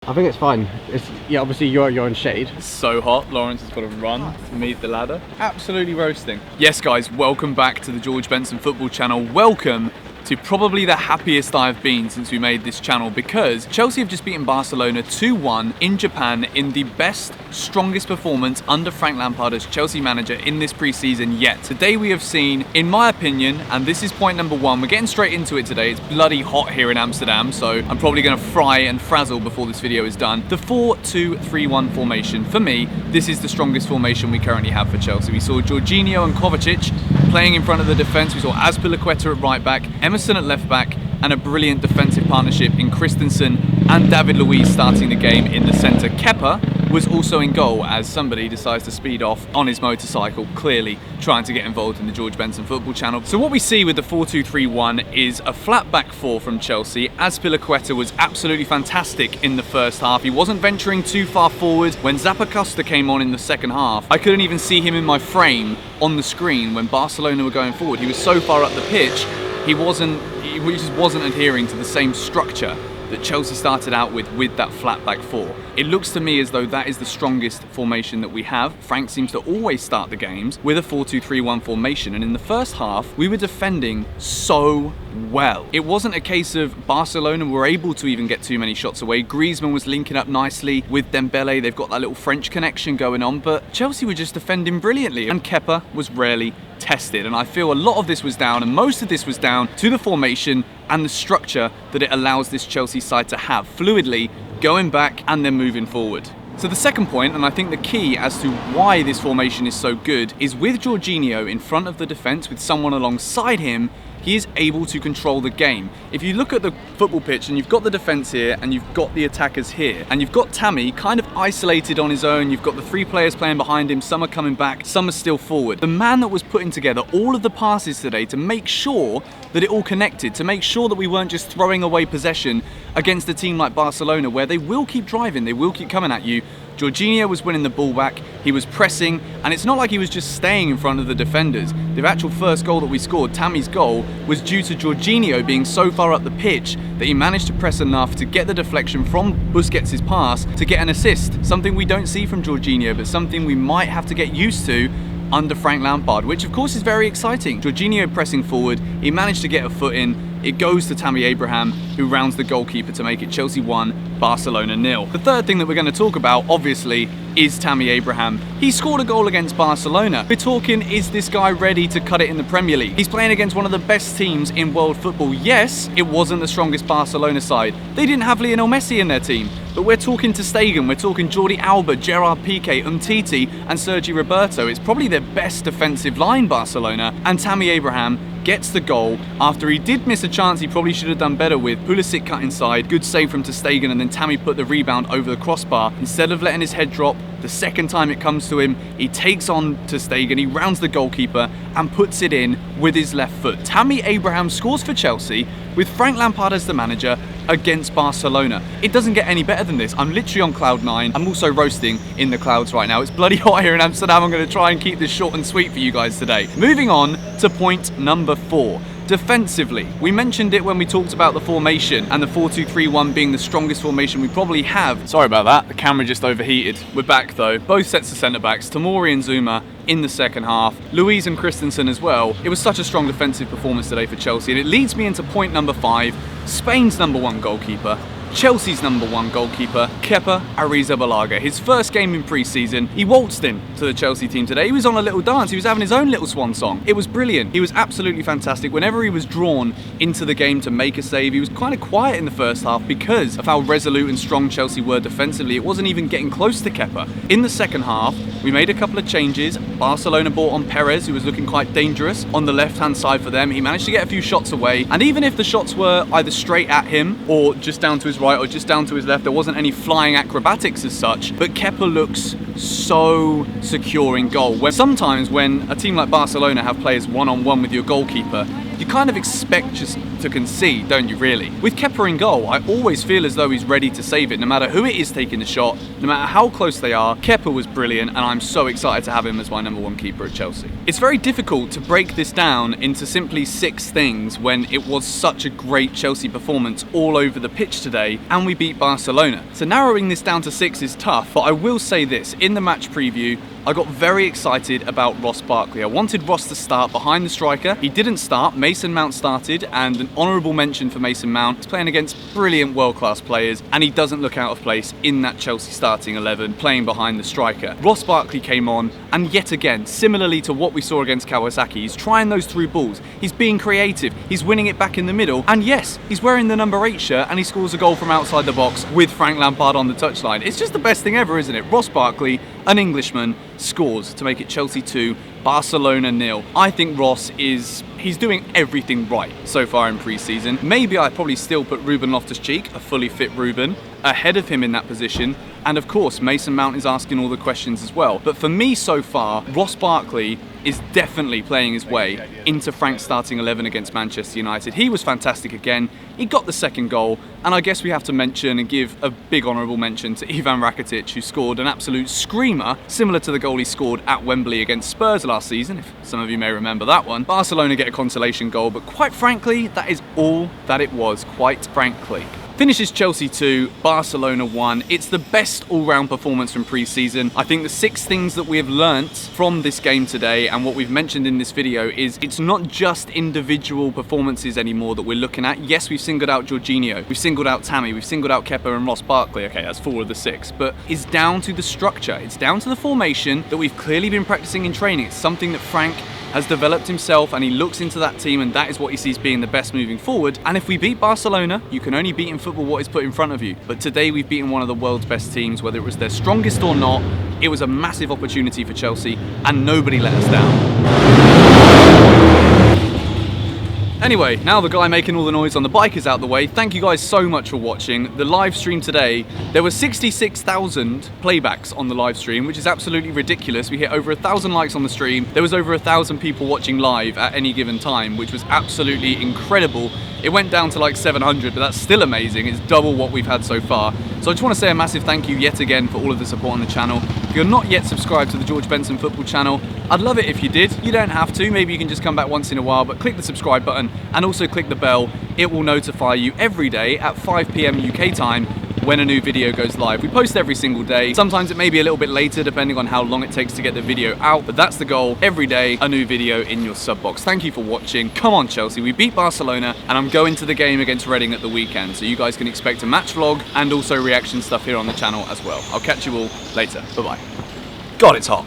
I think it's fine. Yeah, obviously you're in shade. It's so hot. Lawrence has got to run to meet the ladder. Absolutely roasting. Yes, guys, welcome back to the George Benson Football Channel. Welcome to probably the happiest I've been since we made this channel, because Chelsea have just beaten Barcelona 2-1 in Japan in the best, strongest performance under Frank Lampard as Chelsea manager in this pre-season yet. Today we have seen, in my opinion, and this is point number one, we're getting straight into it today. It's bloody hot here in Amsterdam, so I'm probably going to fry and frazzle before this video is done. The 4-2-3-1 formation, for me, this is the strongest formation we currently have for Chelsea. We saw Jorginho and Kovacic playing in front of the defence. We saw Azpilicueta at right back, Emerson at left back, and a brilliant defensive partnership in Christensen and David Luiz starting the game in the centre. Kepa was also in goal as somebody decides to speed off on his motorcycle, clearly trying to get involved in the George Benson Football Channel. So what we see with the 4-2-3-1 is a flat back four from Chelsea. Azpilicueta was absolutely fantastic in the first half. He wasn't venturing too far forward. When Zappacosta came on in the second half, I couldn't even see him in my frame on the screen when Barcelona were going forward. He was so far up the pitch, he just wasn't adhering to the same structure that Chelsea started out with that flat back four. It looks to me as though that is the strongest formation that we have. Frank seems to always start the games with a 4-2-3-1 formation, and in the first half we were defending so well. It wasn't a case of Barcelona were able to even get too many shots away. Griezmann was linking up nicely with Dembele. They've got that little French connection going on, but Chelsea were just defending brilliantly, and Kepa was rarely tested. And I feel a lot of this was down, and most of this was down to the formation and the structure that it allows this Chelsea side to have fluidly, going back and then moving forward. So the second point, and I think the key as to why this formation is so good, is with Jorginho in front of the defence with someone alongside him, he is able to control the game. If you look at the football pitch and you've got the defence here and you've got the attackers here and you've got Tammy kind of isolated on his own, you've got the three players playing behind him, some are coming back, some are still forward. The man that was putting together all of the passes today to make sure that it all connected, to make sure that we weren't just throwing away possession against a team like Barcelona where they will keep driving, they will keep coming at you. Jorginho was winning the ball back, he was pressing, and it's not like he was just staying in front of the defenders. The actual first goal that we scored, Tammy's goal, was due to Jorginho being so far up the pitch that he managed to press enough to get the deflection from Busquets' pass to get an assist. Something we don't see from Jorginho, but something we might have to get used to under Frank Lampard, which of course is very exciting. Jorginho pressing forward, he managed to get a foot in. It goes to Tammy Abraham, who rounds the goalkeeper to make it Chelsea 1, Barcelona 0. The third thing that we're going to talk about, obviously, is Tammy Abraham. He scored a goal against Barcelona. We're talking, is this guy ready to cut it in the Premier League? He's playing against one of the best teams in world football. Yes, it wasn't the strongest Barcelona side. They didn't have Lionel Messi in their team. But we're talking to Stegen, we're talking Jordi Alba, Gerard Piqué, Umtiti and Sergi Roberto. It's probably their best defensive line, Barcelona. And Tammy Abraham gets the goal after he did miss a chance he probably should have done better with. Pulisic cut inside, good save from ter Stegen, and then Tammy put the rebound over the crossbar. Instead of letting his head drop, the second time it comes to him, he takes on ter Stegen, he rounds the goalkeeper and puts it in with his left foot. Tammy Abraham scores for Chelsea with Frank Lampard as the manager against Barcelona. It doesn't get any better than this. I'm literally on cloud 9. I'm also roasting in the clouds right now. It's bloody hot here in Amsterdam. I'm going to try and keep this short and sweet for you guys today. Moving on to point number 4. Defensively, we mentioned it when we talked about the formation and the 4-2-3-1 being the strongest formation we probably have. Sorry about that, the camera just overheated. We're back though. Both sets of centre-backs, Tomori and Zuma in the second half, Luiz and Christensen as well. It was such a strong defensive performance today for Chelsea, and it leads me into point number 5, Spain's #1 goalkeeper, Chelsea's #1 goalkeeper, Kepa Arrizabalaga. His first game in pre-season, he waltzed in to the Chelsea team today. He was on a little dance. He was having his own little swan song. It was brilliant. He was absolutely fantastic. Whenever he was drawn into the game to make a save, he was kind of quiet in the first half because of how resolute and strong Chelsea were defensively. It wasn't even getting close to Kepa. In the second half, we made a couple of changes. Barcelona brought on Perez, who was looking quite dangerous on the left-hand side for them. He managed to get a few shots away, and even if the shots were either straight at him or just down to his right or just down to his left, there wasn't any flying acrobatics as such, but Kepa looks so secure in goal. Where sometimes when a team like Barcelona have players one-on-one with your goalkeeper, you kind of expect just to concede, don't you really? With Kepa in goal, I always feel as though he's ready to save it, no matter who it is taking the shot, no matter how close they are. Kepa was brilliant, and I'm so excited to have him as my #1 keeper at Chelsea. It's very difficult to break this down into simply 6 things when it was such a great Chelsea performance all over the pitch today, and we beat Barcelona. So narrowing this down to 6 is tough, but I will say this, in the match preview, I got very excited about Ross Barkley. I wanted Ross to start behind the striker. He didn't start, Mason Mount started, and an honourable mention for Mason Mount. He's playing against brilliant world-class players, and he doesn't look out of place in that Chelsea starting 11, playing behind the striker. Ross Barkley came on, and yet again, similarly to what we saw against Kawasaki, he's trying those through balls, he's being creative, he's winning it back in the middle, and yes, he's wearing the number 8 shirt, and he scores a goal from outside the box with Frank Lampard on the touchline. It's just the best thing ever, isn't it? Ross Barkley, an Englishman, scores to make it Chelsea 2, Barcelona 0. I think Ross he's doing everything right so far in pre-season. Maybe I'd probably still put Ruben Loftus-Cheek, a fully fit Ruben, ahead of him in that position. And of course, Mason Mount is asking all the questions as well. But for me so far, Ross Barkley is definitely playing his way into Frank's starting 11 against Manchester United. He was fantastic again. He got the second goal. And I guess we have to mention and give a big honourable mention to Ivan Rakitic, who scored an absolute screamer, similar to the goal he scored at Wembley against Spurs last season, if some of you may remember that one. Barcelona get a consolation goal, but quite frankly, that is all that it was, quite frankly. Finishes Chelsea 2, Barcelona 1. It's the best all-round performance from pre-season. I think the 6 things that we have learnt from this game today and what we've mentioned in this video is it's not just individual performances anymore that we're looking at. Yes, we've singled out Jorginho, we've singled out Tammy, we've singled out Kepa and Ross Barkley. Okay, that's 4 of the 6, but it's down to the structure. It's down to the formation that we've clearly been practicing in training. It's something that Frank has developed himself, and he looks into that team, and that is what he sees being the best moving forward. And if we beat Barcelona, you can only beat in football what is put in front of you. But today we've beaten one of the world's best teams, whether it was their strongest or not. It was a massive opportunity for Chelsea, and nobody let us down. Anyway, now the guy making all the noise on the bike is out the way. Thank you guys so much for watching. The live stream today, there were 66,000 playbacks on the live stream, which is absolutely ridiculous. We hit over 1,000 likes on the stream. There was over 1,000 people watching live at any given time, which was absolutely incredible. It went down to like 700, but that's still amazing. It's double what we've had so far. So I just want to say a massive thank you yet again for all of the support on the channel. If you're not yet subscribed to the George Benson Football channel, I'd love it if you did. You don't have to, maybe you can just come back once in a while, but click the subscribe button and also click the bell. It will notify you every day at 5 PM UK time when a new video goes live. We post every single day. Sometimes it may be a little bit later depending on how long it takes to get the video out, but that's the goal. Every day, a new video in your sub box. Thank you for watching. Come on, Chelsea. We beat Barcelona, and I'm going to the game against Reading at the weekend, so you guys can expect a match vlog and also reaction stuff here on the channel as well. I'll catch you all later. Bye-bye. God, it's hot.